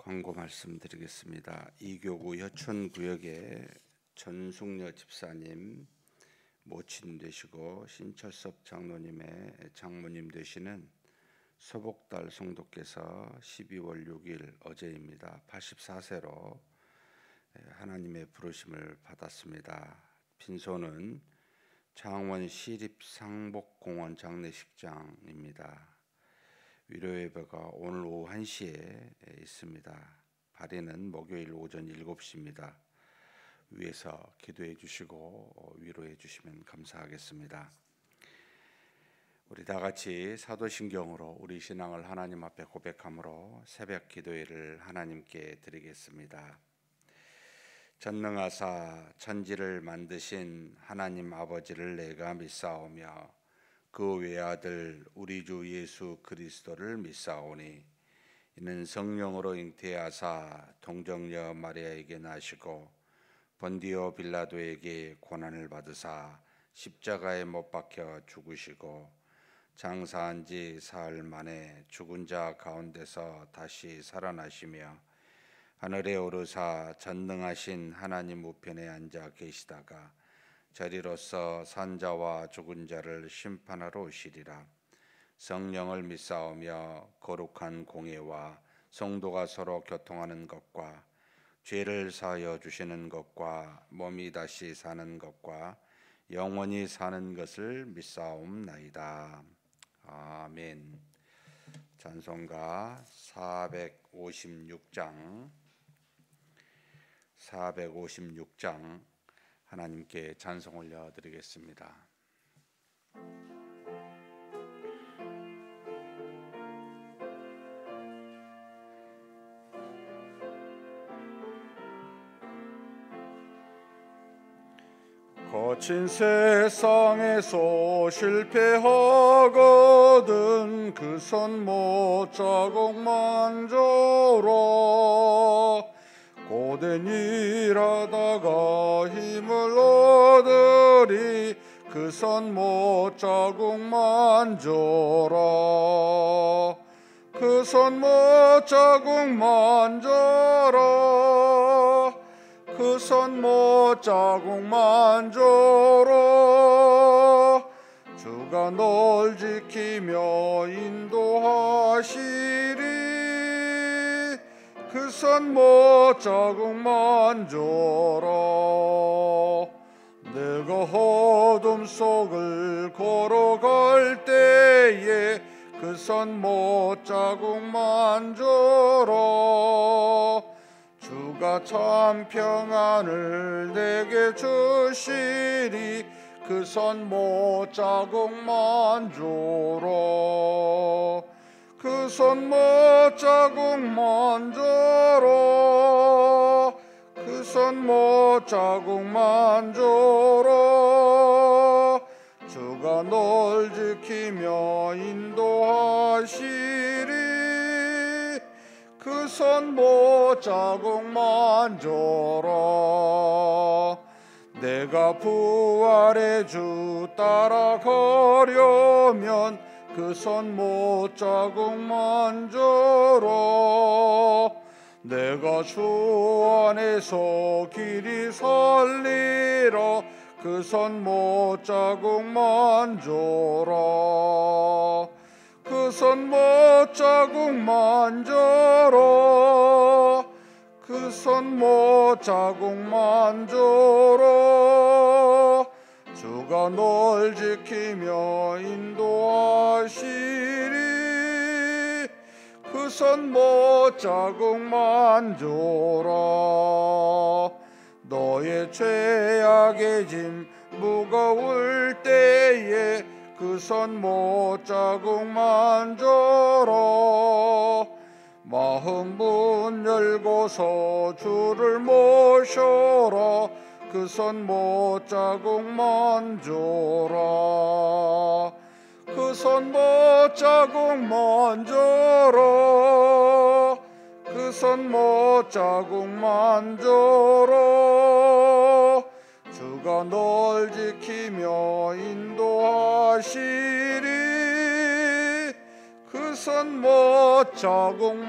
광고 말씀드리겠습니다. 이교구 여천구역에 전숙녀 집사님 모친 되시고 신철섭 장로님의 장모님 되시는 소복달 성도께서 12월 6일 어제입니다. 84세로 하나님의 부르심을 받았습니다. 빈소는 창원 시립상복공원 장례식장입니다. 위로예배가 오늘 오후 1시에 있습니다. 발인은 목요일 오전 7시입니다. 위에서 기도해 주시고 위로해 주시면 감사하겠습니다. 우리 다 같이 사도신경으로 우리 신앙을 하나님 앞에 고백함으로 새벽 기도회를 하나님께 드리겠습니다. 전능하사 천지를 만드신 하나님 아버지를 내가 믿사오며 그 외아들 우리 주 예수 그리스도를 믿사오니 이는 성령으로 잉태하사 동정녀 마리아에게 나시고 본디오 빌라도에게 고난을 받으사 십자가에 못 박혀 죽으시고 장사한 지 사흘 만에 죽은 자 가운데서 다시 살아나시며 하늘에 오르사 전능하신 하나님 우편에 앉아 계시다가 저리로서 산자와 죽은 자를 심판하러 오시리라. 성령을 믿사오며 거룩한 공예와 성도가 서로 교통하는 것과 죄를 사하여 주시는 것과 몸이 다시 사는 것과 영원히 사는 것을 믿사옵나이다. 아멘. 찬송가 456장 하나님께 찬송 올려드리겠습니다. 거친 세상에서 실패하거든 그 손 못자국 만져라. 고된 일하다가 힘을 얻으리 그 손 못자국 만져라. 그 손 못자국 만져라. 그 손 못자국 만져라. 주가 널 지키며 인도하시리. 그 손 못자국 만져라. 내가 어둠 속을 걸어갈 때에 그 손 못자국 만져라. 주가 참 평안을 내게 주시리. 그 손 못자국 만져라. 그 손 못자국 만져라. 그 손 못자국 만져라. 주가 널 지키며 인도하시리. 그 손 못자국 만져라. 내가 부활의 주 따라가려면 그 손 못자국 만져라. 내가 주 안에서 길이 살리라. 그 손 못자국 만져라. 그 손 못자국 만져라. 그 손 못자국 만져라. 주가 널 지키며 인도하시리. 그 손 못자국 만져라. 너의 죄악의 짐 무거울 때에 그 손 못자국 만져라. 마음 문 열고서 주를 모셔라. 그 손 못자국 만져라. 그 손 못자국 만져라. 그 손 못자국 만져라. 주가 널 지키며 인도하시리. 그 선 못자국만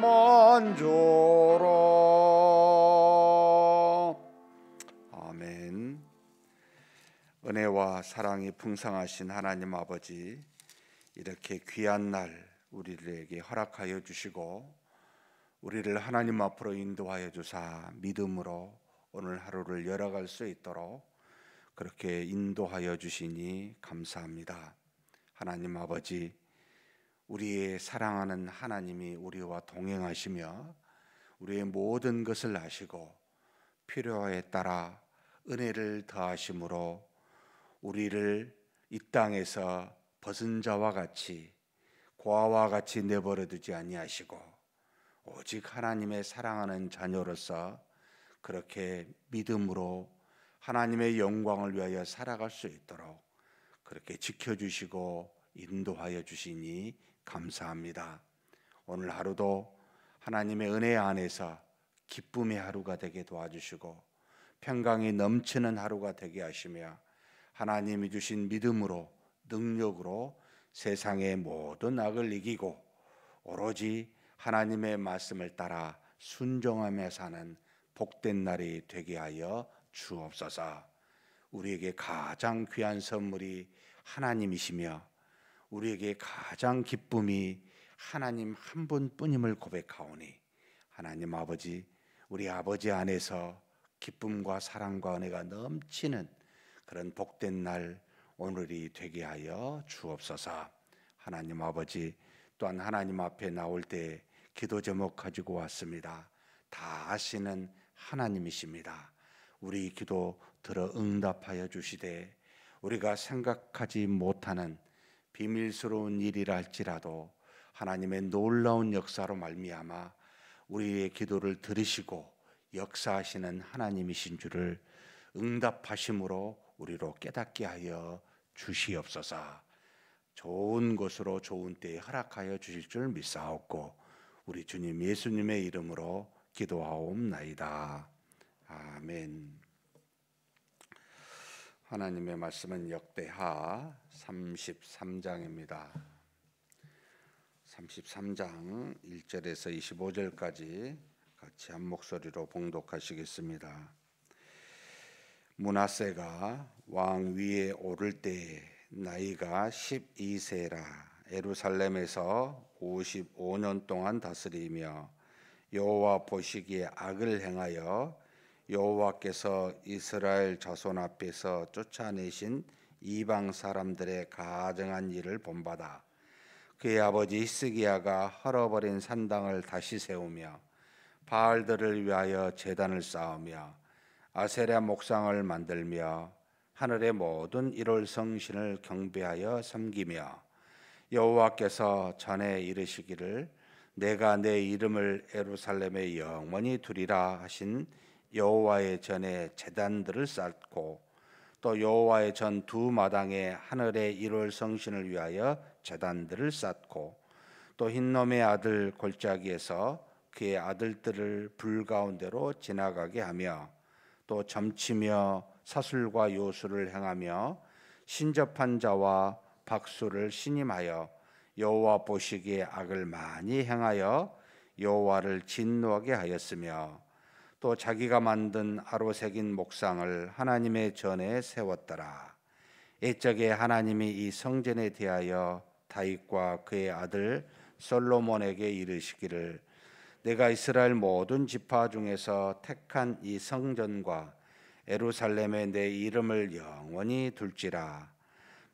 주라. 아멘. 은혜와 사랑이 풍성하신 하나님 아버지, 이렇게 귀한 날 우리들에게 허락하여 주시고 우리를 하나님 앞으로 인도하여 주사 믿음으로 오늘 하루를 열어갈 수 있도록 그렇게 인도하여 주시니 감사합니다. 하나님 아버지, 우리의 사랑하는 하나님이 우리와 동행하시며 우리의 모든 것을 아시고 필요에 따라 은혜를 더하심으로 우리를 이 땅에서 벗은 자와 같이 고아와 같이 내버려 두지 아니하시고 오직 하나님의 사랑하는 자녀로서 그렇게 믿음으로 하나님의 영광을 위하여 살아갈 수 있도록 그렇게 지켜주시고 인도하여 주시니 감사합니다. 오늘 하루도 하나님의 은혜 안에서 기쁨의 하루가 되게 도와주시고 평강이 넘치는 하루가 되게 하시며 하나님이 주신 믿음으로 능력으로 세상의 모든 악을 이기고 오로지 하나님의 말씀을 따라 순종하며 사는 복된 날이 되게 하여 주옵소서. 우리에게 가장 귀한 선물이 하나님이시며 우리에게 가장 기쁨이 하나님 한 분뿐임을 고백하오니 하나님 아버지, 우리 아버지 안에서 기쁨과 사랑과 은혜가 넘치는 그런 복된 날 오늘이 되게 하여 주옵소서. 하나님 아버지, 또한 하나님 앞에 나올 때 기도 제목 가지고 왔습니다. 다 아시는 하나님이십니다. 우리 기도 들어 응답하여 주시되 우리가 생각하지 못하는 비밀스러운 일이라 할지라도 하나님의 놀라운 역사로 말미암아 우리의 기도를 들으시고 역사하시는 하나님이신 줄을 응답하심으로 우리로 깨닫게 하여 주시옵소서. 좋은 곳으로 좋은 때에 허락하여 주실 줄 믿사옵고 우리 주님 예수님의 이름으로 기도하옵나이다. 아멘. 하나님의 말씀은 역대하 33장입니다. 33장 1절에서 25절까지 같이 한 목소리로 봉독하시겠습니다. 므낫세가 왕 위에 오를 때 나이가 12세라 예루살렘에서 55년 동안 다스리며 여호와 보시기에 악을 행하여 여호와께서 이스라엘 자손 앞에서 쫓아내신 이방 사람들의 가증한 일을 본받아 그의 아버지 히스기야가 헐어버린 산당을 다시 세우며 바알들을 위하여 제단을 쌓으며 아세라 목상을 만들며 하늘의 모든 일월 성신을 경배하여 섬기며 여호와께서 전에 이르시기를 내가 내 이름을 예루살렘에 영원히 두리라 하신 여호와의 전에 제단들을 쌓고 또 여호와의 전 두 마당에 하늘의 일월 성신을 위하여 제단들을 쌓고 또 흰놈의 아들 골짜기에서 그의 아들들을 불 가운데로 지나가게 하며 또 점치며 사술과 요술을 행하며 신접한 자와 박수를 신임하여 여호와 보시기에 악을 많이 행하여 여호와를 진노하게 하였으며 또 자기가 만든 아로 새긴 목상을 하나님의 전에 세웠더라. 옛적에 하나님이 이 성전에 대하여 다윗과 그의 아들 솔로몬에게 이르시기를 내가 이스라엘 모든 지파 중에서 택한 이 성전과 예루살렘에 내 이름을 영원히 둘지라.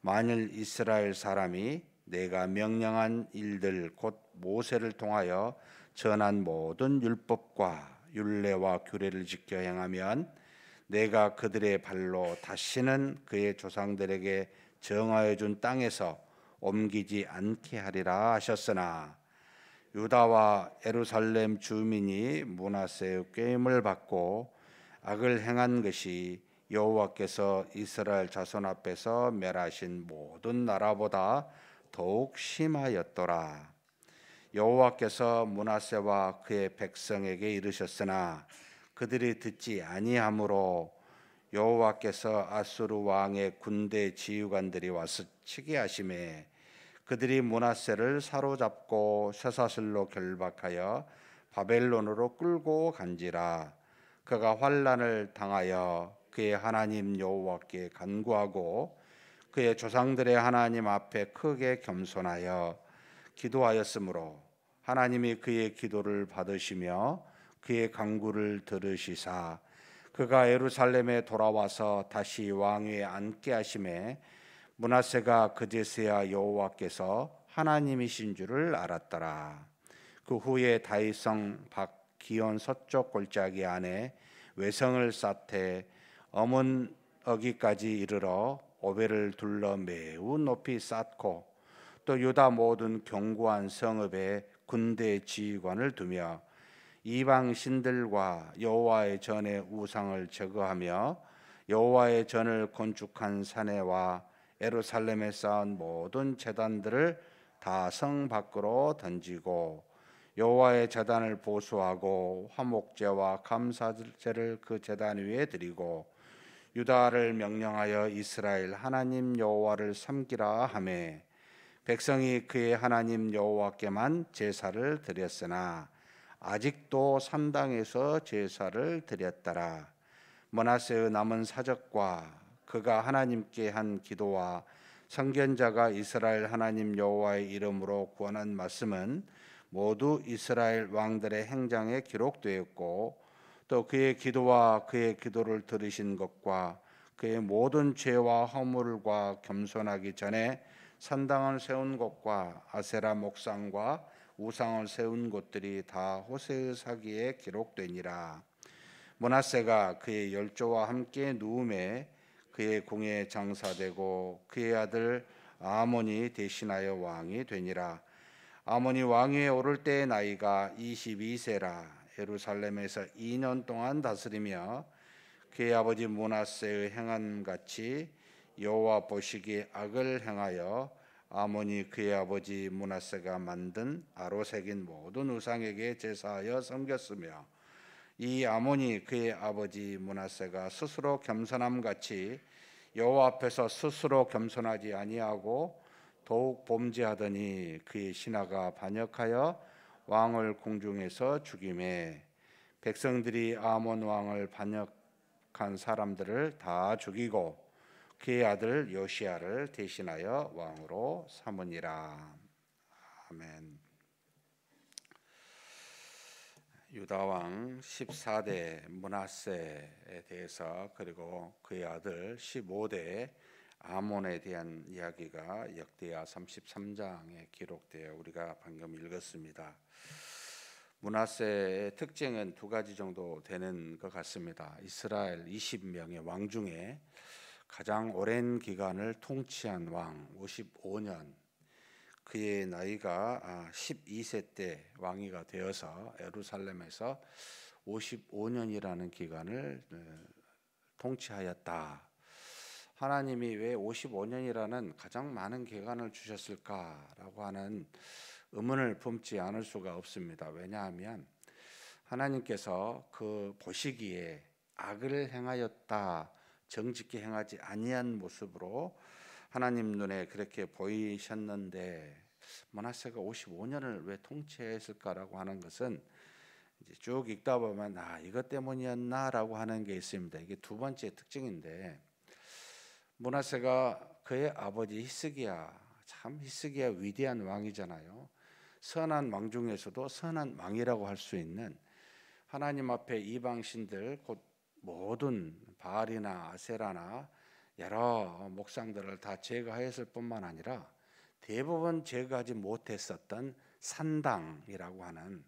만일 이스라엘 사람이 내가 명령한 일들 곧 모세를 통하여 전한 모든 율법과 율례와 규례를 지켜 행하면 내가 그들의 발로 다시는 그의 조상들에게 정하여 준 땅에서 옮기지 않게 하리라 하셨으나 유다와 예루살렘 주민이 므낫세의 꾀임을 받고 악을 행한 것이 여호와께서 이스라엘 자손 앞에서 멸하신 모든 나라보다 더욱 심하였더라. 여호와께서 므낫세와 그의 백성에게 이르셨으나 그들이 듣지 아니하므로 여호와께서 아수르 왕의 군대 지휘관들이 와서 치게 하심에 그들이 므낫세를 사로잡고 쇠사슬로 결박하여 바벨론으로 끌고 간지라. 그가 환난을 당하여 그의 하나님 여호와께 간구하고 그의 조상들의 하나님 앞에 크게 겸손하여 기도하였으므로 하나님이 그의 기도를 받으시며 그의 간구를 들으시사 그가 예루살렘에 돌아와서 다시 왕위에 앉게 하심에 므낫세가 그제서야 여호와께서 하나님이신 줄을 알았더라. 그 후에 다윗성 박기온 서쪽 골짜기 안에 외성을 쌓되 어문어기까지 이르러 오벨을 둘러 매우 높이 쌓고 또 유다 모든 견고한 성읍에 군대 지휘관을 두며 이방 신들과 여호와의 전에 우상을 제거하며 여호와의 전을 건축한 사내와 예루살렘에 쌓은 모든 제단들을 다 성 밖으로 던지고 여호와의 제단을 보수하고 화목제와 감사제를 그 제단 위에 드리고 유다를 명령하여 이스라엘 하나님 여호와를 섬기라 하매 백성이 그의 하나님 여호와께만 제사를 드렸으나 아직도 산당에서 제사를 드렸더라. 므낫세의 남은 사적과 그가 하나님께 한 기도와 선견자가 이스라엘 하나님 여호와의 이름으로 구하는 말씀은 모두 이스라엘 왕들의 행장에 기록되었고 또 그의 기도와 그의 기도를 들으신 것과 그의 모든 죄와 허물과 겸손하기 전에 산당을 세운 곳과 아세라 목상과 우상을 세운 곳들이 다 호세의 사기에 기록되니라. 므낫세가 그의 열조와 함께 누움에 그의 궁에 장사되고 그의 아들 아몬이 대신하여 왕이 되니라. 아몬이 왕위에 오를 때의 나이가 22세라. 예루살렘에서 2년 동안 다스리며 그의 아버지 므낫세의 행한 같이 여호와 보시기에 악을 행하여 아몬이 그의 아버지 므낫세가 만든 아로 새긴 모든 우상에게 제사하여 섬겼으며 이 아몬이 그의 아버지 므낫세가 스스로 겸손함 같이 여호와 앞에서 스스로 겸손하지 아니하고 더욱 범죄하더니 그의 신하가 반역하여 왕을 궁중에서 죽이매 백성들이 아몬 왕을 반역한 사람들을 다 죽이고 그의 아들 요시야를 대신하여 왕으로 삼으니라. 아멘. 유다 왕 14대 므낫세에 대해서 그리고 그의 아들 15대 아몬에 대한 이야기가 역대하 33장에 기록되어 우리가 방금 읽었습니다. 므낫세의 특징은 두 가지 정도 되는 것 같습니다. 이스라엘 20명의 왕 중에 가장 오랜 기간을 통치한 왕 55년, 그의 나이가 12세 때 왕위가 되어서 예루살렘에서 55년이라는 기간을 통치하였다. 하나님이 왜 55년이라는 가장 많은 기간을 주셨을까라고 하는 의문을 품지 않을 수가 없습니다. 왜냐하면 하나님께서 그 보시기에 악을 행하였다, 정직히 행하지 아니한 모습으로 하나님 눈에 그렇게 보이셨는데 므낫세가 55년을 왜 통치했을까라고 하는 것은 이제 쭉 읽다 보면 이것 때문이었나라고 하는 게 있습니다. 이게 두 번째 특징인데 므낫세가 그의 아버지 히스기야, 참 히스기야 위대한 왕이잖아요. 선한 왕 중에서도 선한 왕이라고 할 수 있는 하나님 앞에 이방 신들 곧 모든 바알이나 아세라나 여러 목상들을 다 제거하였을 뿐만 아니라 대부분 제거하지 못했었던 산당이라고 하는,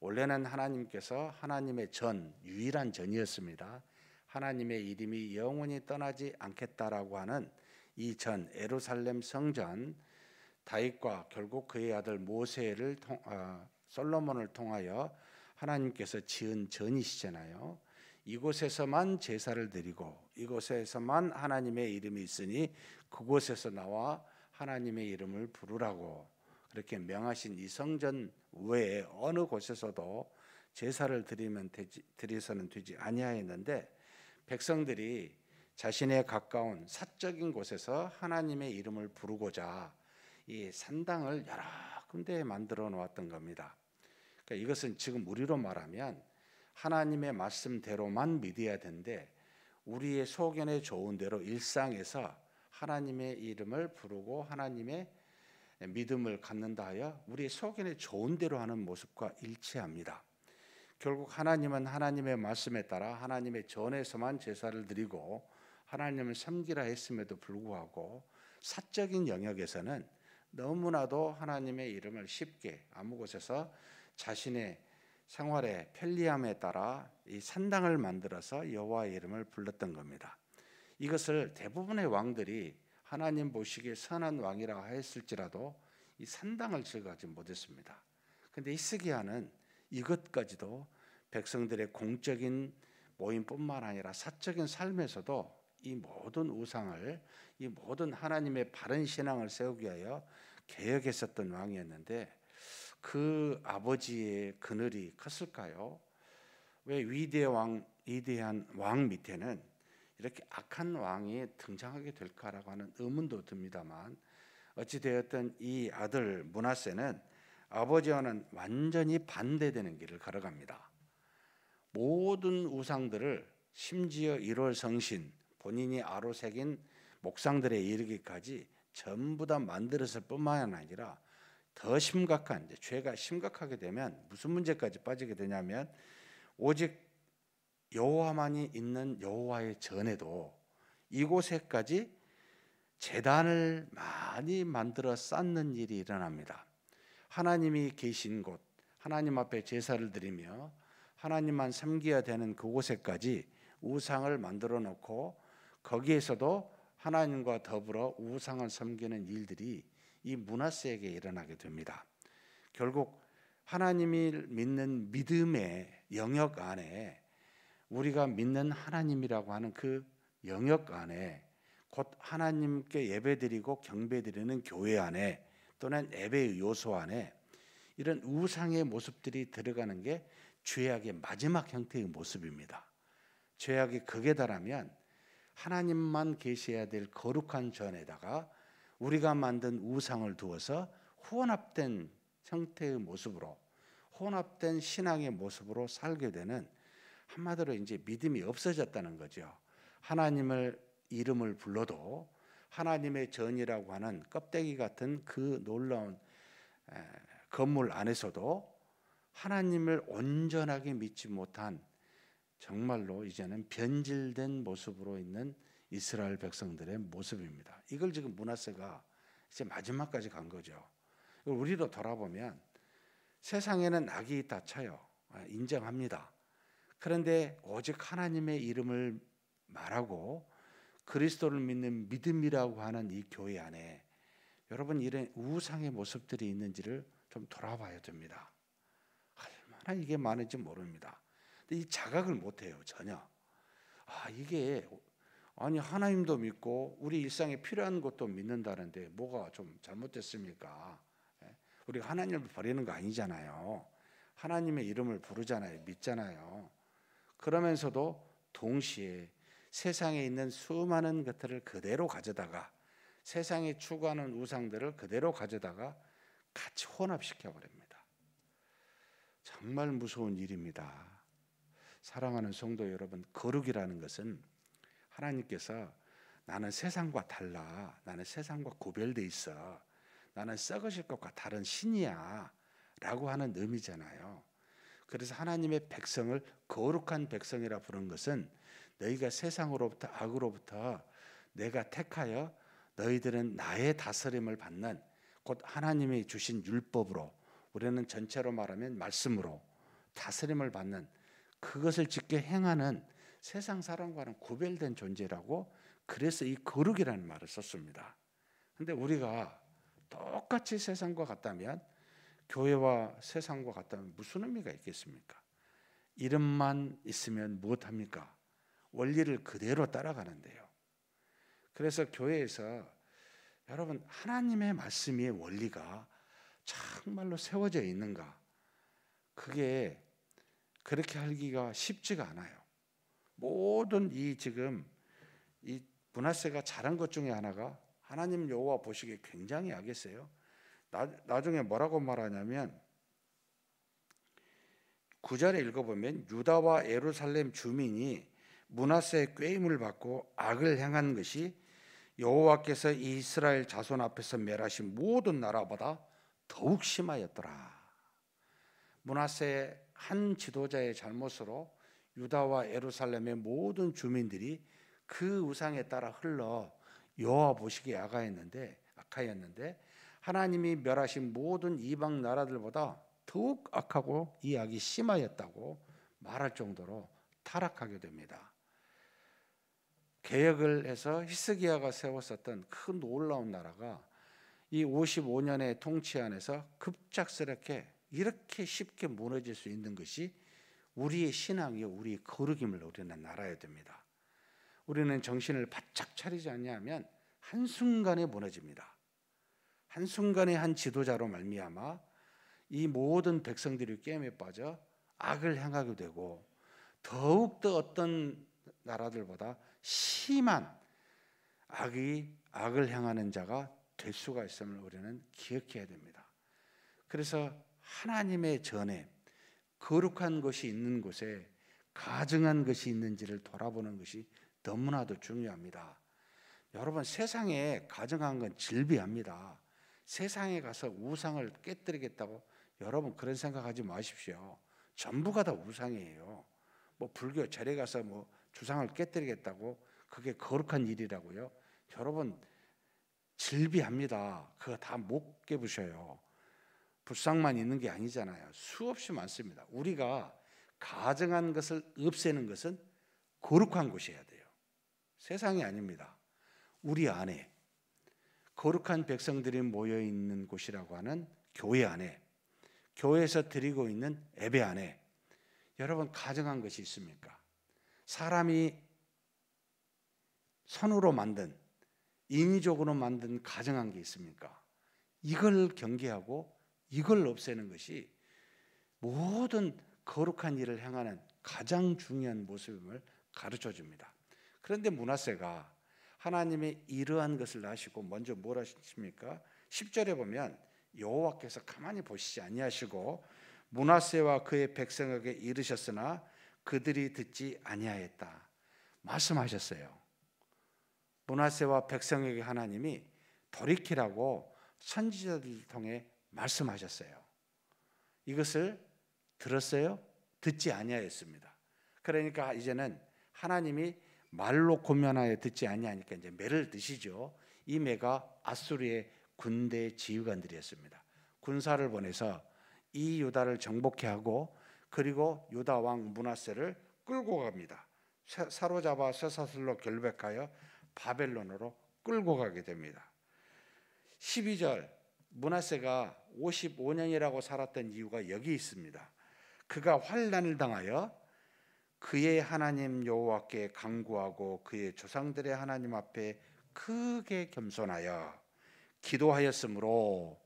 원래는 하나님께서 하나님의 전, 유일한 전이었습니다. 하나님의 이름이 영원히 떠나지 않겠다라고 하는 이 전, 예루살렘 성전, 다윗과 결국 그의 아들 모세를 솔로몬을 통하여 하나님께서 지은 전이시잖아요. 이곳에서만 제사를 드리고 이곳에서만 하나님의 이름이 있으니 그곳에서 나와 하나님의 이름을 부르라고 그렇게 명하신 이 성전 외에 어느 곳에서도 제사를 드려서는 되지 아니하였는데 백성들이 자신의 가까운 사적인 곳에서 하나님의 이름을 부르고자 이 산당을 여러 군데에 만들어 놓았던 겁니다. 그러니까 이것은 지금 우리로 말하면 하나님의 말씀대로만 믿어야 되는데 우리의 소견에 좋은 대로 일상에서 하나님의 이름을 부르고 하나님의 믿음을 갖는다 하여 우리의 소견에 좋은 대로 하는 모습과 일치합니다. 결국 하나님은 하나님의 말씀에 따라 하나님의 전에서만 제사를 드리고 하나님을 섬기라 했음에도 불구하고 사적인 영역에서는 너무나도 하나님의 이름을 쉽게 아무 곳에서 자신의 생활의 편리함에 따라 이 산당을 만들어서 여호와의 이름을 불렀던 겁니다. 이것을 대부분의 왕들이 하나님 보시기에 선한 왕이라 하였을지라도 이 산당을 즐거워하지 못했습니다. 그런데 히스기야는 이것까지도 백성들의 공적인 모임뿐만 아니라 사적인 삶에서도 이 모든 우상을, 이 모든 하나님의 바른 신앙을 세우기 위하여 개혁했었던 왕이었는데 그 아버지의 그늘이 컸을까요? 왜 위대한 왕 밑에는 이렇게 악한 왕이 등장하게 될까라고 하는 의문도 듭니다만 어찌 되었든 이 아들 므낫세는 아버지와는 완전히 반대되는 길을 걸어갑니다. 모든 우상들을 심지어 1월 성신 본인이 아로새긴 목상들에 이르기까지 전부 다 만들었을 뿐만 아니라 더 심각한 죄가 심각하게 되면 무슨 문제까지 빠지게 되냐면 오직 여호와만이 있는 여호와의 전에도 이곳에까지 제단을 많이 만들어 쌓는 일이 일어납니다. 하나님이 계신 곳, 하나님 앞에 제사를 드리며 하나님만 섬겨야 되는 그곳에까지 우상을 만들어 놓고 거기에서도 하나님과 더불어 우상을 섬기는 일들이 이 므낫세에게 일어나게 됩니다. 결국 하나님을 믿는 믿음의 영역 안에 우리가 믿는 하나님이라고 하는 그 영역 안에 곧 하나님께 예배드리고 경배드리는 교회 안에 또는 예배의 요소 안에 이런 우상의 모습들이 들어가는 게 죄악의 마지막 형태의 모습입니다. 죄악이 극에 달하면 하나님만 계셔야 될 거룩한 전에다가 우리가 만든 우상을 두어서 혼합된 형태의 모습으로 혼합된 신앙의 모습으로 살게 되는 한마디로 이제 믿음이 없어졌다는 거죠. 하나님을 이름을 불러도 하나님의 전이라고 하는 껍데기 같은 그 놀라운 건물 안에서도 하나님을 온전하게 믿지 못한 정말로 이제는 변질된 모습으로 있는 이스라엘 백성들의 모습입니다. 이걸 지금 므낫세가 이제 마지막까지 간 거죠. 우리도 돌아보면 세상에는 악이 닥쳐요. 인정합니다. 그런데 오직 하나님의 이름을 말하고 그리스도를 믿는 믿음이라고 하는 이 교회 안에 여러분 이런 우상의 모습들이 있는지를 좀 돌아봐야 됩니다. 얼마나 이게 많은지 모릅니다. 근데 이 자각을 못해요 전혀. 이게 아니 하나님도 믿고 우리 일상에 필요한 것도 믿는다는데 뭐가 좀 잘못됐습니까? 우리가 하나님을 버리는 거 아니잖아요. 하나님의 이름을 부르잖아요. 믿잖아요. 그러면서도 동시에 세상에 있는 수많은 것들을 그대로 가져다가 세상에 추구하는 우상들을 그대로 가져다가 같이 혼합시켜 버립니다. 정말 무서운 일입니다. 사랑하는 성도 여러분, 거룩이라는 것은 하나님께서 나는 세상과 달라, 나는 세상과 구별돼 있어, 나는 썩으실 것과 다른 신이야 라고 하는 의미잖아요. 그래서 하나님의 백성을 거룩한 백성이라 부른 것은 너희가 세상으로부터 악으로부터 내가 택하여 너희들은 나의 다스림을 받는 곧 하나님이 주신 율법으로 우리는 전체로 말하면 말씀으로 다스림을 받는 그것을 지켜 행하는 세상 사람과는 구별된 존재라고 그래서 이 거룩이라는 말을 썼습니다. 그런데 우리가 똑같이 세상과 같다면 교회와 세상과 같다면 무슨 의미가 있겠습니까? 이름만 있으면 무엇합니까? 원리를 그대로 따라가는데요. 그래서 교회에서 여러분 하나님의 말씀의 원리가 정말로 세워져 있는가? 그게 그렇게 하기가 쉽지가 않아요. 모든 지금 이 므낫세가 잘한 것 중에 하나가 하나님 여호와 보시기에 굉장히 악했어요. 나중에 뭐라고 말하냐면 9절에 읽어보면 유다와 예루살렘 주민이 므낫세의 꾀임을 받고 악을 행한 것이 여호와께서 이스라엘 자손 앞에서 멸하신 모든 나라보다 더욱 심하였더라. 므낫세의 한 지도자의 잘못으로 유다와 예루살렘의 모든 주민들이 그 우상에 따라 흘러 여호와 보시기에 악하였는데 하나님이 멸하신 모든 이방 나라들보다 더욱 악하고 이 악이 심하였다고 말할 정도로 타락하게 됩니다. 개혁을 해서 히스기야가 세웠었던 큰 놀라운 나라가 이 55년의 통치 안에서 급작스럽게 이렇게 쉽게 무너질 수 있는 것이 우리의 신앙이요, 우리의 거룩임을 우리는 알아야 됩니다. 우리는 정신을 바짝 차리지 않냐면 한순간에 무너집니다. 한순간에 한 지도자로 말미암아 이 모든 백성들이 게임에 빠져 악을 행하게 되고 더욱더 어떤 나라들보다 심한 악을 행하는 자가 될 수가 있음을 우리는 기억해야 됩니다. 그래서 하나님의 전에 거룩한 것이 있는 곳에 가증한 것이 있는지를 돌아보는 것이 너무나도 중요합니다. 여러분, 세상에 가증한 건 질비합니다. 세상에 가서 우상을 깨뜨리겠다고 여러분 그런 생각하지 마십시오. 전부가 다 우상이에요. 뭐 불교 절에 가서 뭐 주상을 깨뜨리겠다고 그게 거룩한 일이라고요? 여러분 질비합니다. 그거 다 못 깨부셔요. 불상만 있는 게 아니잖아요. 수없이 많습니다. 우리가 가증한 것을 없애는 것은 거룩한 곳이어야 돼요. 세상이 아닙니다. 우리 안에 거룩한 백성들이 모여 있는 곳이라고 하는 교회 안에, 교회에서 드리고 있는 예배 안에 여러분 가증한 것이 있습니까? 사람이 손으로 만든, 인위적으로 만든 가증한 게 있습니까? 이걸 경계하고 이걸 없애는 것이 모든 거룩한 일을 행하는 가장 중요한 모습임을 가르쳐 줍니다. 그런데 므낫세가 하나님의 이러한 것을 아시고 먼저 뭘 하십니까? 10절에 보면 여호와께서 가만히 보시지 아니하시고 므낫세와 그의 백성에게 이르셨으나 그들이 듣지 아니하였다 말씀하셨어요. 므낫세와 백성에게 하나님이 돌이키라고 선지자들을 통해 말씀하셨어요. 이것을 들었어요? 듣지 아니하였습니다. 그러니까 이제는 하나님이 말로 권면하여 듣지 아니하니까 이제 매를 드시죠. 이 매가 아수르의 군대 지휘관들이었습니다. 군사를 보내서 이 유다를 정복해 하고 그리고 유다 왕 므낫세를 끌고 갑니다. 사로잡아 쇠사슬로 결백하여 바벨론으로 끌고 가게 됩니다. 12절 므낫세가 55년이라고 살았던 이유가 여기 있습니다. 그가 환난을 당하여 그의 하나님 여호와께 간구하고 그의 조상들의 하나님 앞에 크게 겸손하여 기도하였으므로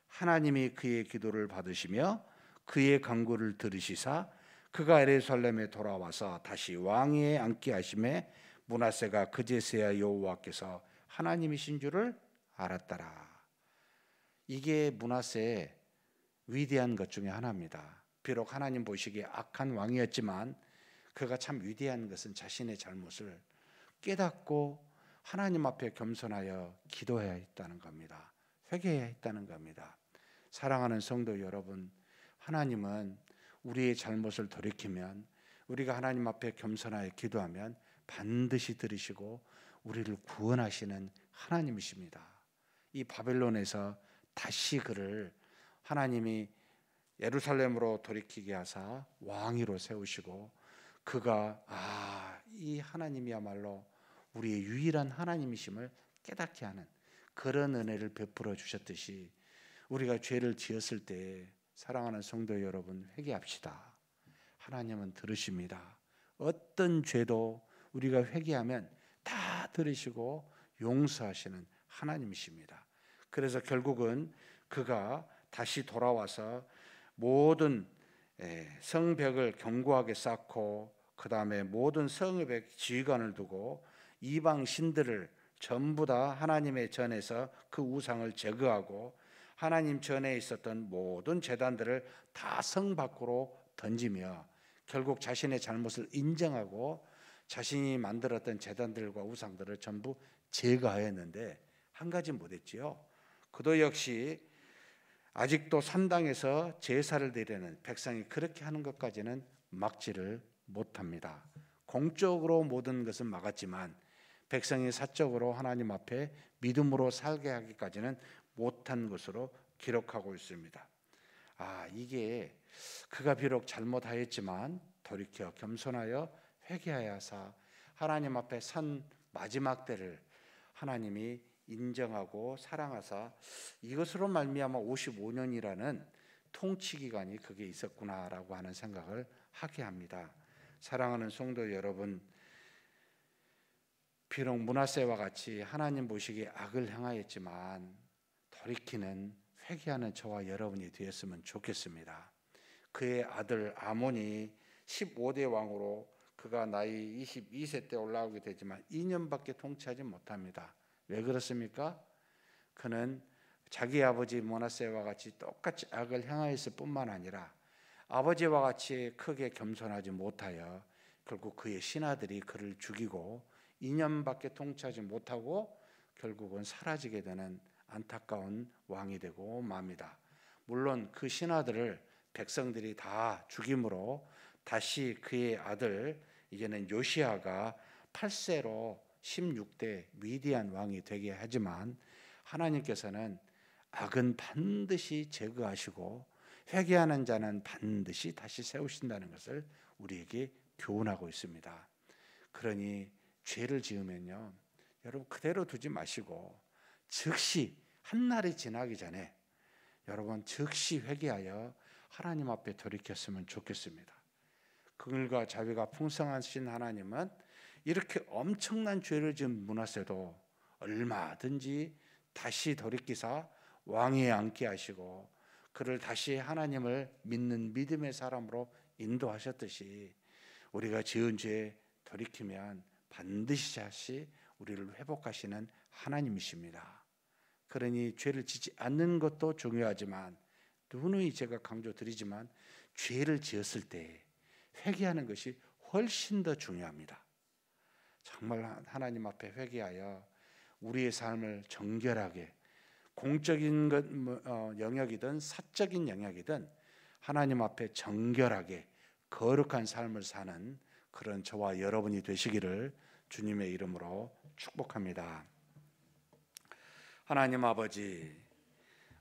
하나님이 그의 기도를 받으시며 그의 간구를 들으시사 그가 예루살렘에 돌아와서 다시 왕위에 앉게 하심에 므낫세가 그제서야 여호와께서 하나님이신 줄을 알았더라. 이게 므낫세의 위대한 것 중에 하나입니다. 비록 하나님 보시기에 악한 왕이었지만 그가 참 위대한 것은 자신의 잘못을 깨닫고 하나님 앞에 겸손하여 기도해야 했다는 겁니다. 회개해야 했다는 겁니다. 사랑하는 성도 여러분, 하나님은 우리의 잘못을 돌이키면 우리가 하나님 앞에 겸손하여 기도하면 반드시 들으시고 우리를 구원하시는 하나님이십니다. 이 바벨론에서 다시 그를 하나님이 예루살렘으로 돌이키게 하사 왕위로 세우시고 그가 이 하나님이야말로 우리의 유일한 하나님이심을 깨닫게 하는 그런 은혜를 베풀어 주셨듯이 우리가 죄를 지었을 때 사랑하는 성도 여러분 회개합시다. 하나님은 들으십니다. 어떤 죄도 우리가 회개하면 다 들으시고 용서하시는 하나님이십니다. 그래서 결국은 그가 다시 돌아와서 모든 성벽을 견고하게 쌓고 그 다음에 모든 성읍에 지휘관을 두고 이방 신들을 전부 다 하나님의 전에서 그 우상을 제거하고 하나님 전에 있었던 모든 제단들을 다 성 밖으로 던지며 결국 자신의 잘못을 인정하고 자신이 만들었던 제단들과 우상들을 전부 제거하였는데 한 가지 못했지요. 그도 역시 아직도 산당에서 제사를 드리는 백성이 그렇게 하는 것까지는 막지를 못합니다. 공적으로 모든 것은 막았지만 백성이 사적으로 하나님 앞에 믿음으로 살게 하기까지는 못한 것으로 기록하고 있습니다. 이게 그가 비록 잘못하였지만 돌이켜 겸손하여 회개하여서 하나님 앞에 선 마지막 때를 하나님이 인정하고 사랑하사 이것으로 말미암아 55년이라는 통치 기간이 그게 있었구나라고 하는 생각을 하게 합니다. 사랑하는 성도 여러분, 비록 므낫세와 같이 하나님 보시기에 악을 행하였지만 돌이키는 회개하는 저와 여러분이 되었으면 좋겠습니다. 그의 아들 아몬이 15대 왕으로 그가 나이 22세 때 올라오게 되지만 2년밖에 통치하지 못합니다. 왜 그렇습니까? 그는 자기 아버지 므낫세와 같이 똑같이 악을 행하였을 뿐만 아니라 아버지와 같이 크게 겸손하지 못하여 결국 그의 신하들이 그를 죽이고 2년밖에 통치하지 못하고 결국은 사라지게 되는 안타까운 왕이 되고 맙니다. 물론 그 신하들을 백성들이 다 죽임으로 다시 그의 아들 이제는 요시야가 8세로 16대 위대한 왕이 되게 하지만 하나님께서는 악은 반드시 제거하시고 회개하는 자는 반드시 다시 세우신다는 것을 우리에게 교훈하고 있습니다. 그러니 죄를 지으면요, 여러분 그대로 두지 마시고 즉시 한날이 지나기 전에 여러분 즉시 회개하여 하나님 앞에 돌이켰으면 좋겠습니다. 긍휼과 자비가 풍성하신 하나님은 이렇게 엄청난 죄를 지은 므낫세도 얼마든지 다시 돌이키사 왕위에 앉게 하시고 그를 다시 하나님을 믿는 믿음의 사람으로 인도하셨듯이 우리가 지은 죄에 돌이키면 반드시 다시 우리를 회복하시는 하나님이십니다. 그러니 죄를 짓지 않는 것도 중요하지만 누누이 제가 강조드리지만 죄를 지었을 때 회개하는 것이 훨씬 더 중요합니다. 정말 하나님 앞에 회개하여 우리의 삶을 정결하게 공적인 영역이든 사적인 영역이든 하나님 앞에 정결하게 거룩한 삶을 사는 그런 저와 여러분이 되시기를 주님의 이름으로 축복합니다. 하나님 아버지,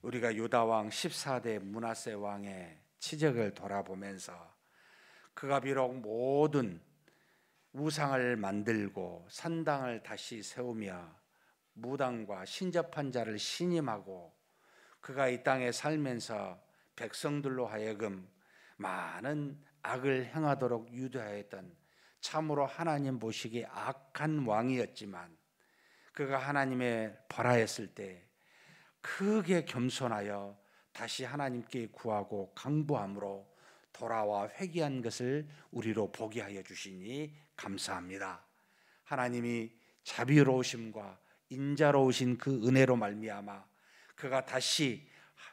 우리가 유다 왕 14대 므낫세 왕의 치적을 돌아보면서 그가 비록 모든 우상을 만들고 산당을 다시 세우며 무당과 신접한 자를 신임하고 그가 이 땅에 살면서 백성들로 하여금 많은 악을 행하도록 유도하였던 참으로 하나님 보시기에 악한 왕이었지만 그가 하나님의 벌하였을 때 크게 겸손하여 다시 하나님께 구하고 강구함으로 돌아와 회개한 것을 우리로 보게 하여 주시니 감사합니다. 하나님이 자비로우심과 인자로우신 그 은혜로 말미암아 그가 다시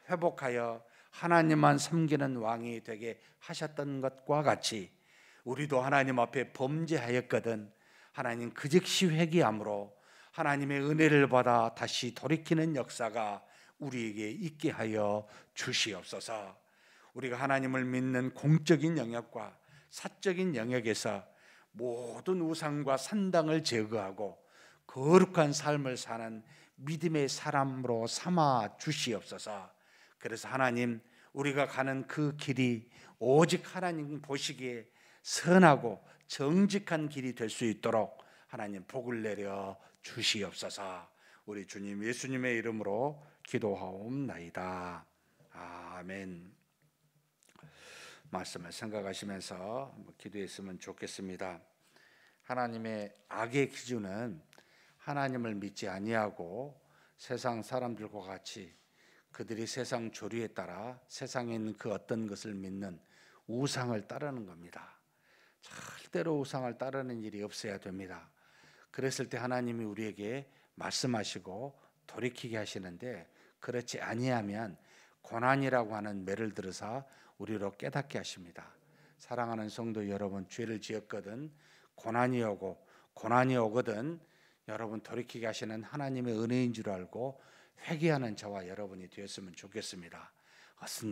회복하여 하나님만 섬기는 왕이 되게 하셨던 것과 같이 우리도 하나님 앞에 범죄하였거든 하나님 그 즉시 회개함으로 하나님의 은혜를 받아 다시 돌이키는 역사가 우리에게 있게 하여 주시옵소서. 우리가 하나님을 믿는 공적인 영역과 사적인 영역에서 모든 우상과 산당을 제거하고 거룩한 삶을 사는 믿음의 사람으로 삼아 주시옵소서. 그래서 하나님, 우리가 가는 그 길이 오직 하나님 보시기에 선하고 정직한 길이 될 수 있도록 하나님 복을 내려 주시옵소서. 우리 주님 예수님의 이름으로 기도하옵나이다. 아멘. 말씀을 생각하시면서 기도했으면 좋겠습니다. 하나님의 악의 기준은 하나님을 믿지 아니하고 세상 사람들과 같이 그들이 세상 조류에 따라 세상에 있는 그 어떤 것을 믿는 우상을 따르는 겁니다. 절대로 우상을 따르는 일이 없어야 됩니다. 그랬을 때 하나님이 우리에게 말씀하시고 돌이키게 하시는데 그렇지 아니하면 고난이라고 하는 매를 들으사 우리로 깨닫게 하십니다. 사랑하는 성도 여러분, 죄를 지었거든 고난이 오거든 여러분 돌이키게 하시는 하나님의 은혜인 줄 알고 회개하는 저와 여러분이 되었으면 좋겠습니다.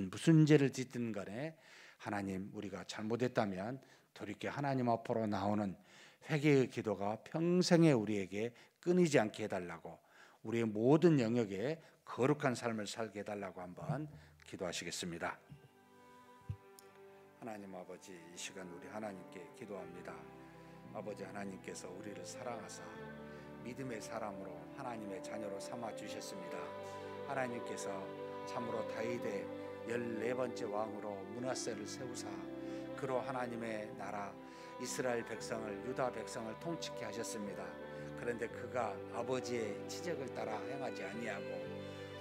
무슨 죄를 짓든 간에 하나님, 우리가 잘못했다면 돌이켜 하나님 앞으로 나오는 회개의 기도가 평생에 우리에게 끊이지 않게 해달라고, 우리의 모든 영역에 거룩한 삶을 살게 해달라고 한번 기도하시겠습니다. 하나님 아버지, 이 시간 우리 하나님께 기도합니다. 아버지 하나님께서 우리를 사랑하사 믿음의 사람으로 하나님의 자녀로 삼아 주셨습니다. 하나님께서 참으로 다윗의 14번째 왕으로 므낫세를 세우사 그로 하나님의 나라 이스라엘 백성을, 유다 백성을 통치케 하셨습니다. 그런데 그가 아버지의 지적을 따라 행하지 아니하고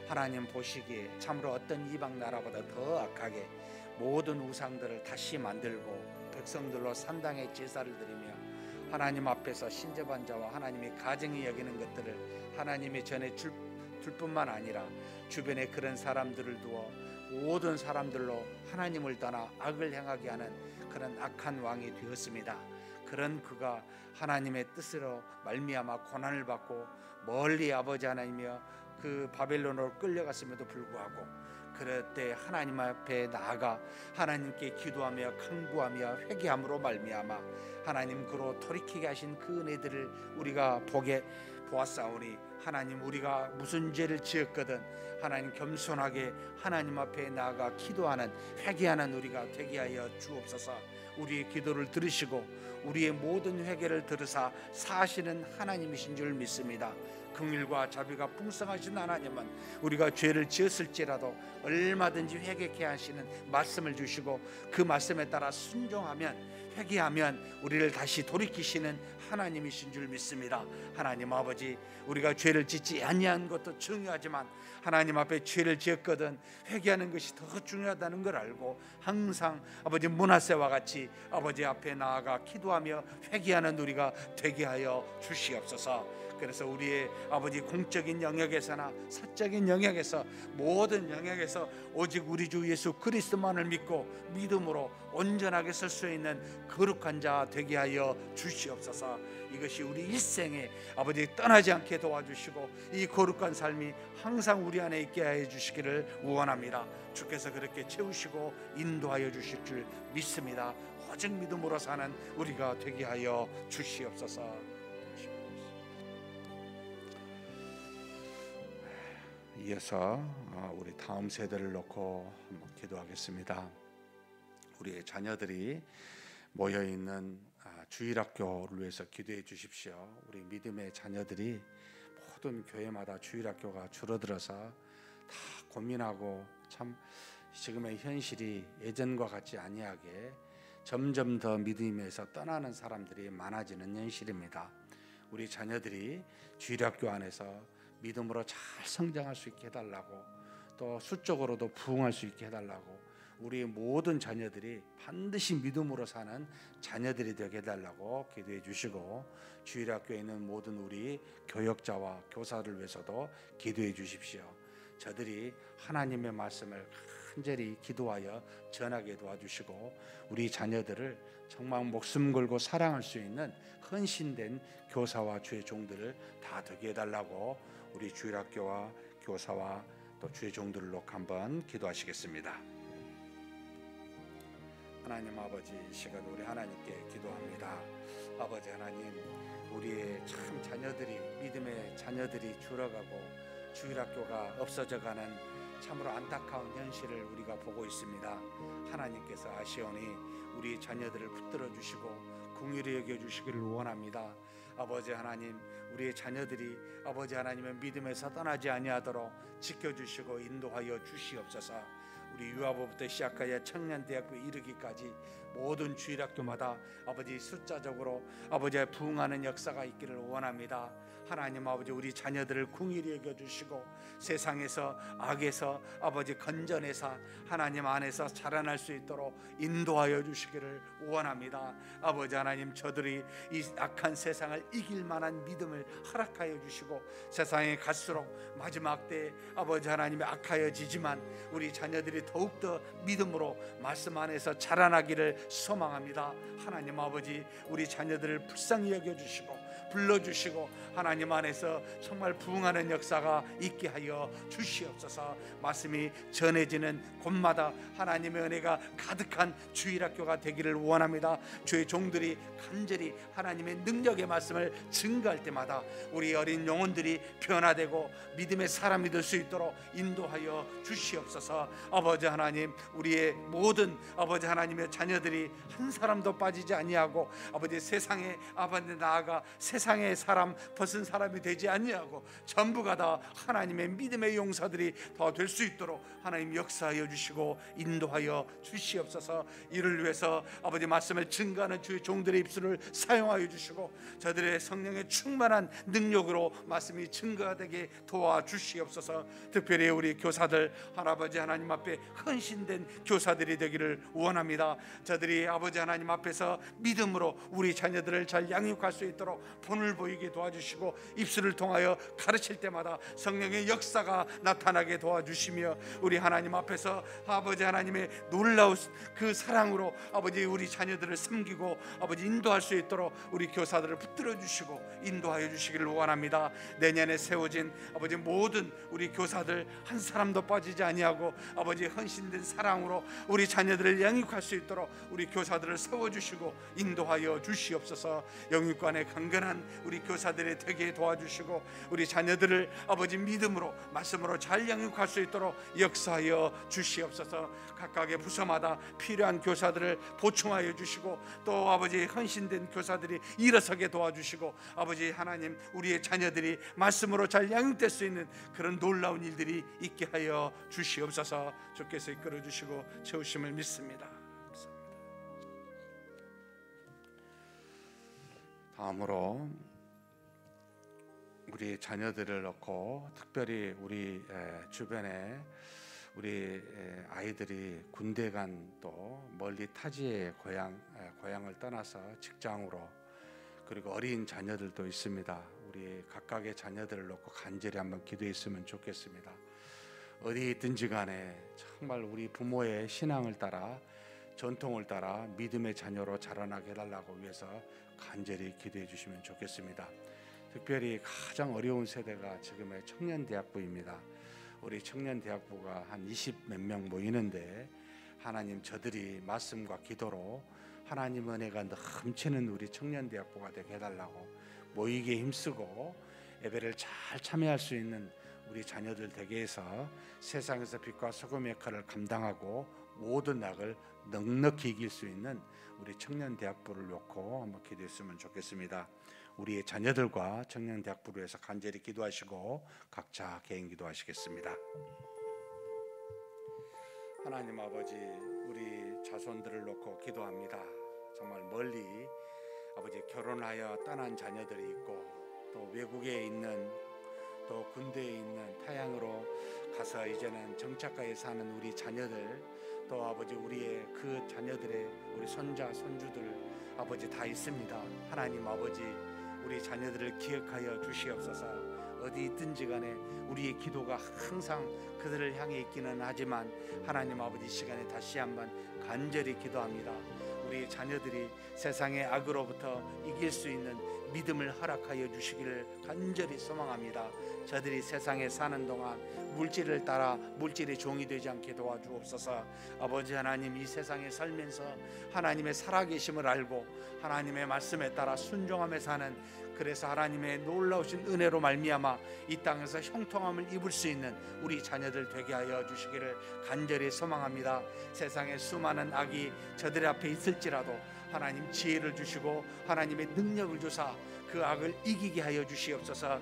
하나님 보시기에 참으로 어떤 이방 나라보다 더 악하게 모든 우상들을 다시 만들고 백성들로 산당의 제사를 드리며 하나님 앞에서 신접한 자와 하나님이 가증히 여기는 것들을 하나님이 전해 줄 뿐만 아니라 주변에 그런 사람들을 두어 모든 사람들로 하나님을 떠나 악을 행하게 하는 그런 악한 왕이 되었습니다. 그런 그가 하나님의 뜻으로 말미암아 고난을 받고 멀리 아버지 하나님이여 그 바벨론으로 끌려갔음에도 불구하고 그럴 때 하나님 앞에 나아가 하나님께 기도하며 간구하며 회개함으로 말미암아 하나님 그로 돌이키게 하신 그 은혜들을 우리가 보았사오니 하나님, 우리가 무슨 죄를 지었거든 하나님 겸손하게 하나님 앞에 나아가 기도하는 회개하는 우리가 되게 하여 주옵소서. 우리의 기도를 들으시고 우리의 모든 회개를 들으사 사시는 하나님이신 줄 믿습니다. 긍휼과 자비가 풍성하신 하나님은 우리가 죄를 지었을지라도 얼마든지 회개케 하시는 말씀을 주시고 그 말씀에 따라 순종하면, 회개하면 우리를 다시 돌이키시는 하나님이신 줄 믿습니다. 하나님 아버지, 우리가 죄를 짓지 아니한 것도 중요하지만 하나님 앞에 죄를 지었거든 회개하는 것이 더 중요하다는 걸 알고 항상 아버지 므낫세와 같이 아버지 앞에 나아가 기도하며 회개하는 우리가 되게 하여 주시옵소서. 그래서 우리의 아버지 공적인 영역에서나 사적인 영역에서 모든 영역에서 오직 우리 주 예수 그리스도만을 믿고 믿음으로 온전하게 설 수 있는 거룩한 자 되게 하여 주시옵소서. 이것이 우리 일생에 아버지 떠나지 않게 도와주시고 이 거룩한 삶이 항상 우리 안에 있게 하여 주시기를 원합니다. 주께서 그렇게 채우시고 인도하여 주실 줄 믿습니다. 오직 믿음으로 사는 우리가 되게 하여 주시옵소서. 이어서 우리 다음 세대를 놓고 한번 기도하겠습니다. 우리의 자녀들이 모여있는 주일학교를 위해서 기도해 주십시오. 우리 믿음의 자녀들이 모든 교회마다 주일학교가 줄어들어서 다 고민하고 참 지금의 현실이 예전과 같지 아니하게 점점 더 믿음에서 떠나는 사람들이 많아지는 현실입니다. 우리 자녀들이 주일학교 안에서 믿음으로 잘 성장할 수 있게 해달라고, 또 수적으로도 부흥할 수 있게 해달라고, 우리 모든 자녀들이 반드시 믿음으로 사는 자녀들이 되게 해달라고 기도해 주시고, 주일학교에 있는 모든 우리 교역자와 교사를 위해서도 기도해 주십시오. 저들이 하나님의 말씀을 간절히 기도하여 전하게 도와주시고 우리 자녀들을 정말 목숨 걸고 사랑할 수 있는 헌신된 교사와 주의 종들을 다 되게 해달라고 우리 주일학교와 교사와 또 주의 종들을 놓고 한번 기도하시겠습니다. 하나님 아버지, 이 시간 우리 하나님께 기도합니다. 아버지 하나님, 우리의 참 자녀들이, 믿음의 자녀들이 줄어가고 주일학교가 없어져가는 참으로 안타까운 현실을 우리가 보고 있습니다. 하나님께서 아시오니 우리 자녀들을 붙들어 주시고 긍휼히 여겨 주시기를 원합니다. 아버지 하나님, 우리의 자녀들이 아버지 하나님의 믿음에서 떠나지 아니하도록 지켜주시고 인도하여 주시옵소서. 우리 유아부부터 시작하여 청년대학교 이르기까지 모든 주일학교마다 아버지 숫자적으로 아버지의 부흥하는 역사가 있기를 원합니다. 하나님 아버지 우리 자녀들을 긍휼히 여겨주시고 세상에서 악에서 아버지 건져내사 하나님 안에서 자라날 수 있도록 인도하여 주시기를 원합니다. 아버지 하나님, 저들이 이 악한 세상을 이길 만한 믿음을 허락하여 주시고 세상에 갈수록 마지막 때 아버지 하나님이 악하여지지만 우리 자녀들이 더욱더 믿음으로 말씀 안에서 자라나기를 소망합니다. 하나님 아버지, 우리 자녀들을 불쌍히 여겨주시고 불러주시고 하나님 안에서 정말 부흥하는 역사가 있게 하여 주시옵소서. 말씀이 전해지는 곳마다 하나님의 은혜가 가득한 주일학교가 되기를 원합니다. 주의 종들이 간절히 하나님의 능력의 말씀을 증거할 때마다 우리 어린 영혼들이 변화되고 믿음의 사람이 될 수 있도록 인도하여 주시옵소서. 아버지 하나님, 우리의 모든 아버지 하나님의 자녀들이 한 사람도 빠지지 아니하고 아버지 세상에 아버지 나아가 세상의 사람 벗은 사람이 되지 아니하고 전부가 다 하나님의 믿음의 용사들이 더 될 수 있도록 하나님 역사하여 주시고 인도하여 주시옵소서. 이를 위해서 아버지 말씀을 증거하는 주의 종들의 입술을 사용하여 주시고 저들의 성령의 충만한 능력으로 말씀이 증거되게 도와주시옵소서. 특별히 우리 교사들 할아버지 하나님 앞에 헌신된 교사들이 되기를 원합니다. 저들이 아버지 하나님 앞에서 믿음으로 우리 자녀들을 잘 양육할 수 있도록 본을 보이게 도와주시고 입술을 통하여 가르칠 때마다 성령의 역사가 나타나게 도와주시며 우리 하나님 앞에서 아버지 하나님의 놀라운 그 사랑으로 아버지 우리 자녀들을 섬기고 아버지 인도할 수 있도록 우리 교사들을 붙들어 주시고 인도하여 주시기를 원합니다. 내년에 세워진 아버지 모든 우리 교사들 한 사람도 빠지지 아니하고 아버지 헌신된 사랑으로 우리 자녀들을 양육할 수 있도록 우리 교사들을 세워주시고 인도하여 주시옵소서. 영육간의 강건한 우리 교사들이 되게 도와주시고 우리 자녀들을 아버지 믿음으로 말씀으로 잘 양육할 수 있도록 역사하여 주시옵소서. 각각의 부서마다 필요한 교사들을 보충하여 주시고 또 아버지 헌신된 교사들이 일어서게 도와주시고 아버지 하나님, 우리의 자녀들이 말씀으로 잘 양육될 수 있는 그런 놀라운 일들이 있게 하여 주시옵소서. 주께서 이끌어 주시고 채우심을 믿습니다. 다음으로 우리 자녀들을 놓고 특별히 우리 주변에 우리 아이들이 군대 간 또 멀리 타지의 고향을 떠나서 직장으로 그리고 어린 자녀들도 있습니다. 우리 각각의 자녀들을 놓고 간절히 한번 기도했으면 좋겠습니다. 어디 있든지 간에 정말 우리 부모의 신앙을 따라 전통을 따라 믿음의 자녀로 자라나게 해달라고 위해서 간절히 기도해 주시면 좋겠습니다. 특별히 가장 어려운 세대가 지금의 청년대학부입니다. 우리 청년대학부가 한 20 몇 명 모이는데 하나님, 저들이 말씀과 기도로 하나님 은혜가 넘치는 우리 청년대학부가 되게 해달라고 모이기에 힘쓰고 예배를 잘 참여할 수 있는 우리 자녀들 되게 해서 세상에서 빛과 소금의 역할을 감당하고 모든 악을 넉넉히 이길 수 있는 우리 청년대학부를 놓고 한번 기도했으면 좋겠습니다. 우리의 자녀들과 청년대학부를 위해서 간절히 기도하시고 각자 개인 기도하시겠습니다. 하나님 아버지, 우리 자손들을 놓고 기도합니다. 정말 멀리 아버지 결혼하여 떠난 자녀들이 있고 또 외국에 있는 또 군대에 있는 타향으로 가서 이제는 정착가에 사는 우리 자녀들 또 아버지 우리의 그 자녀들의 우리 손자 손주들 아버지 다 있습니다. 하나님 아버지, 우리 자녀들을 기억하여 주시옵소서. 어디 있든지 간에 우리의 기도가 항상 그들을 향해 있기는 하지만 하나님 아버지, 시간에 다시 한번 간절히 기도합니다. 우리 자녀들이 세상의 악으로부터 이길 수 있는 믿음을 허락하여 주시기를 간절히 소망합니다. 저들이 세상에 사는 동안 물질을 따라 물질의 종이 되지 않게 도와주옵소서. 아버지 하나님, 이 세상에 살면서 하나님의 살아계심을 알고 하나님의 말씀에 따라 순종하며 사는, 그래서 하나님의 놀라우신 은혜로 말미암아 이 땅에서 형통함을 입을 수 있는 우리 자녀들 되게 하여 주시기를 간절히 소망합니다. 세상에 수많은 악이 저들 앞에 있을지라도 하나님 지혜를 주시고 하나님의 능력을 주사 그 악을 이기게 하여 주시옵소서.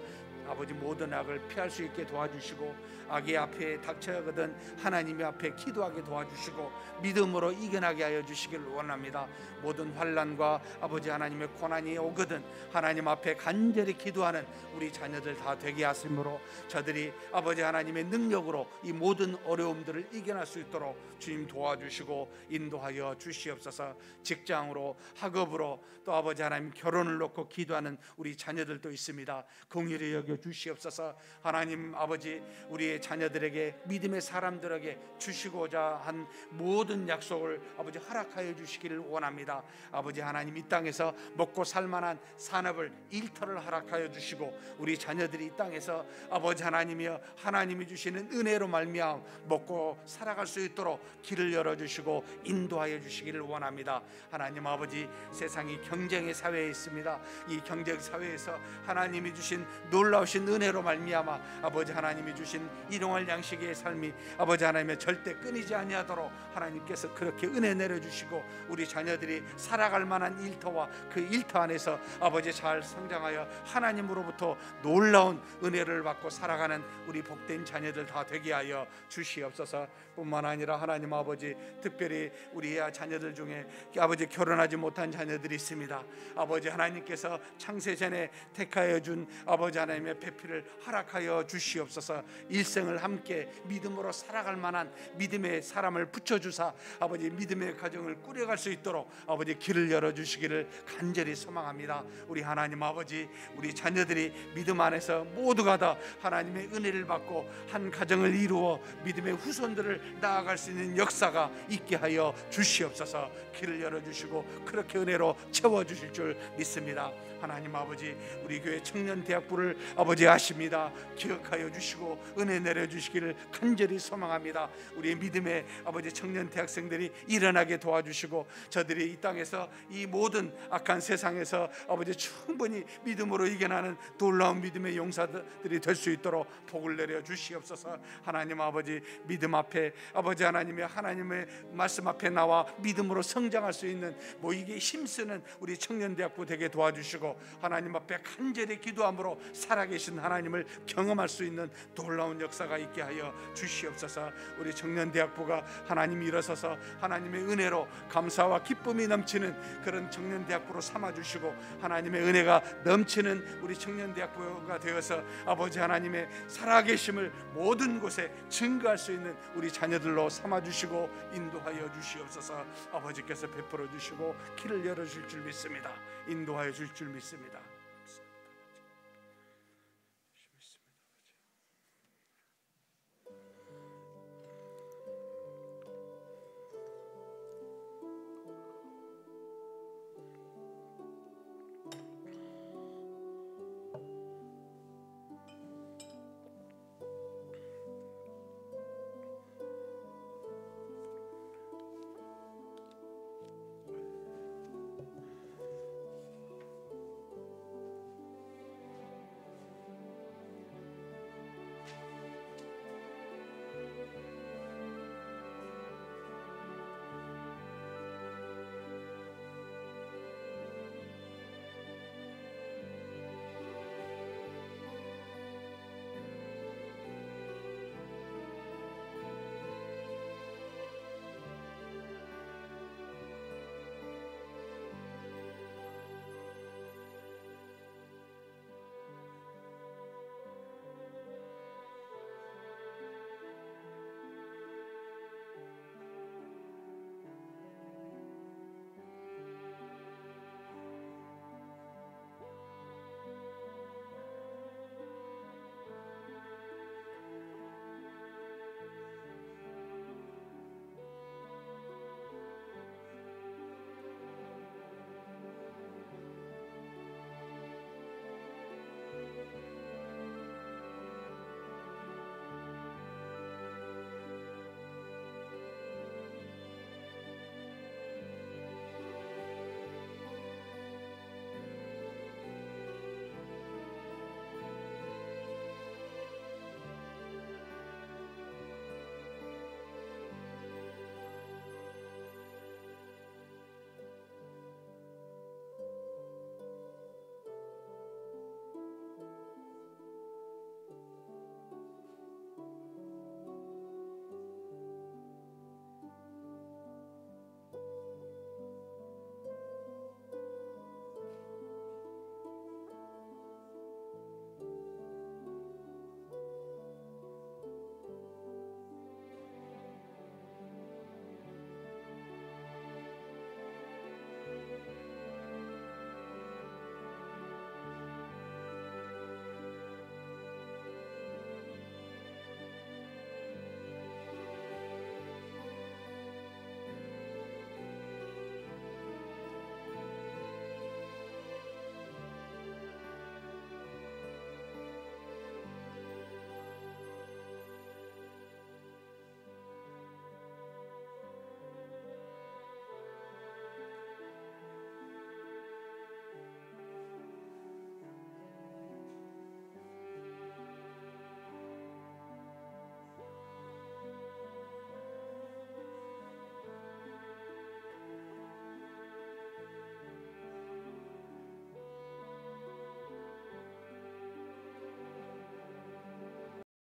아버지 모든 악을 피할 수 있게 도와주시고 악의 앞에 닥쳐거든 하나님의 앞에 기도하게 도와주시고 믿음으로 이겨나게 하여 주시기를 원합니다. 모든 환난과 아버지 하나님의 고난이 오거든 하나님 앞에 간절히 기도하는 우리 자녀들 다 되게 하심으로 저들이 아버지 하나님의 능력으로 이 모든 어려움들을 이겨낼 수 있도록 주님 도와주시고 인도하여 주시옵소서. 직장으로 학업으로 또 아버지 하나님 결혼을 놓고 기도하는 우리 자녀들도 있습니다. 긍휼히 여겨 주시옵소서. 하나님 아버지 우리의 자녀들에게 믿음의 사람들에게 주시고자 한 모든 약속을 아버지 허락하여 주시기를 원합니다. 아버지 하나님 이 땅에서 먹고 살만한 산업을 일터를 허락하여 주시고 우리 자녀들이 이 땅에서 아버지 하나님이여 하나님이 주시는 은혜로 말미암아 먹고 살아갈 수 있도록 길을 열어주시고 인도하여 주시기를 원합니다. 하나님 아버지 세상이 경쟁의 사회에 있습니다. 이 경쟁 사회에서 하나님이 주신 놀라우신 은혜로 말미암아 아버지 하나님이 주신 일용할 양식의 삶이 아버지 하나님의 절대 끊이지 아니하도록 하나님께서 그렇게 은혜 내려주시고 우리 자녀들이 살아갈 만한 일터와 그 일터 안에서 아버지 잘 성장하여 하나님으로부터 놀라운 은혜를 받고 살아가는 우리 복된 자녀들 다 되게 하여 주시옵소서. 뿐만 아니라 하나님 아버지 특별히 우리 자녀들 중에 아버지 결혼하지 못한 자녀들이 있습니다. 아버지 하나님께서 창세전에 택하여 준 아버지 하나님의 배필을 허락하여 주시옵소서. 일생을 함께 믿음으로 살아갈 만한 믿음의 사람을 붙여주사 아버지 믿음의 가정을 꾸려갈 수 있도록 아버지 길을 열어주시기를 간절히 소망합니다. 우리 하나님 아버지 우리 자녀들이 믿음 안에서 모두가 다 하나님의 은혜를 받고 한 가정을 이루어 믿음의 후손들을 나아갈 수 있는 역사가 있게 하여 주시옵소서. 길을 열어주시고 그렇게 은혜로 채워주실 줄 믿습니다. 하나님 아버지 우리 교회 청년대학부를 아버지 아십니다. 기억하여 주시고 은혜 내려주시기를 간절히 소망합니다. 우리 믿음의 아버지 청년대학생들이 일어나게 도와주시고 저들이 이 땅에서 이 모든 악한 세상에서 아버지 충분히 믿음으로 이겨나는 놀라운 믿음의 용사들이 될 수 있도록 복을 내려 주시옵소서. 하나님 아버지 믿음 앞에 아버지 하나님의 말씀 앞에 나와 믿음으로 성장할 수 있는 이게 힘쓰는 우리 청년대학부 되게 도와주시고 하나님 앞에 간절히 기도함으로 살아계신 하나님을 경험할 수 있는 놀라운 역사가 있게 하여 주시옵소서. 우리 청년대학부가 하나님이 일어서서 하나님의 은혜로 감사와 기쁨이 넘치는 그런 청년대학부로 삼아주시고 하나님의 은혜가 넘치는 우리 청년대학부가 되어서 아버지 하나님의 살아계심을 모든 곳에 증거할 수 있는 우리 자녀들로 삼아주시고 인도하여 주시옵소서. 아버지께서 베풀어 주시고 길을 열어줄 줄 믿습니다. 인도하여 줄 줄 믿습니다.